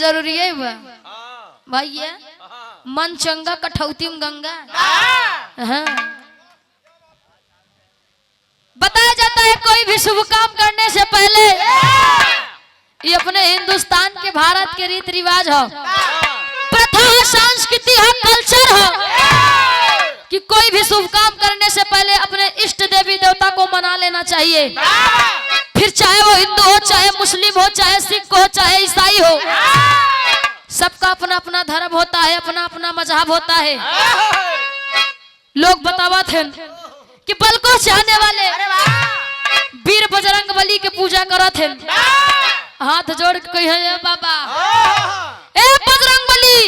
जरूरी है भैया। मन चंगा कठौती में गंगा। हाँ। बताया जाता है कोई भी शुभ काम करने से पहले, ये अपने हिंदुस्तान के भारत के रीति रिवाज हो, प्रथा, संस्कृति हो, कल्चर हो कि कोई भी शुभ काम करने से पहले अपने इष्ट देवी देवता को मना लेना चाहिए। फिर चाहे वो हिंदू हो, चाहे मुस्लिम हो, चाहे सिख हो, चाहे ईसाई हो, सबका अपना अपना धर्म होता है, अपना अपना मजहब होता है। लोग बतावा थे कि बल को चाहने वाले वीर बजरंग बली के पूजा करा थे, हाथ जोड़ के कहे बाबा ए बजरंग बली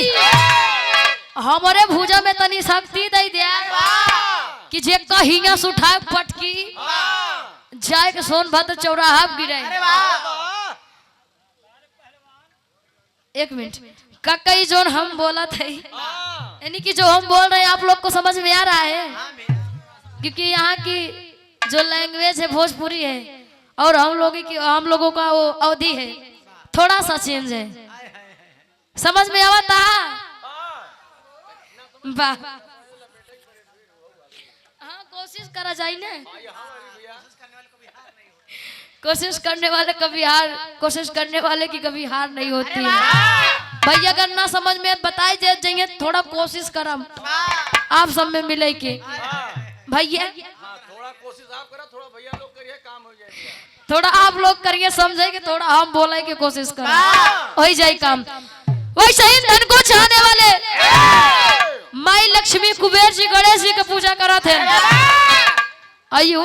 हमारे भूजा में तनी शक्ति दे दिया कि जे कहिया से उठाए पटकी जाए के सोनभद्र चौराहा गिरे। एक मिनट का कई जोन हम बोला थे, यानी कि जो हम बोल रहे हैं आप लोग को समझ में आ रहा है, क्योंकि यहाँ की जो लैंग्वेज है भोजपुरी है और हम लोगों का वो अवधि है थोड़ा सा चेंज है। समझ में आता? वाह, हाँ कोशिश करा जाए ना, कोशिश करने वाले कभी हार, कोशिश करने वाले की कभी हार नहीं होती है भैया। अगर ना समझ में बताई जाइए थोड़ा कोशिश करम आप सब में मिले के भैया। थोड़ा कोशिश आप करा, थोड़ा भैया लोग करिए, काम हो जाएगा। थोड़ा आप लोग करिए, समझे कि थोड़ा हम बोले की कोशिश करें, हो जाए काम। वैसे ही धन को चाहने वाले माई लक्ष्मी, कुबेर जी, गणेश जी की पूजा करा थे। अयो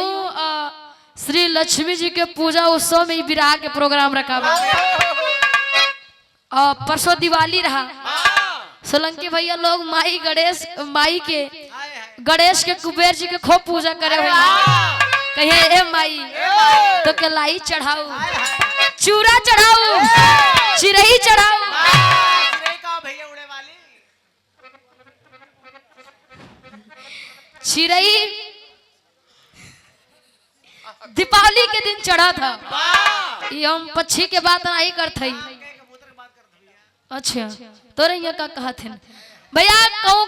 श्री लक्ष्मी जी के पूजा उत्सव में विराह के प्रोग्राम रखा हुआ। परसों दिवाली रहा, सोलंकी भैया लोग माई के गणेश के, कुबेर जी के खूब पूजा करे हुए। कहे ए माई तो कलाई चढ़ाऊ, चूरा चढ़ाऊ, चिरई चढ़ाऊ। चिरई दीपावली के दिन चढ़ा था, ये हम पक्षी के बात नहीं करते। अच्छा तो यहाँ का कहा थे भैया, कहूँ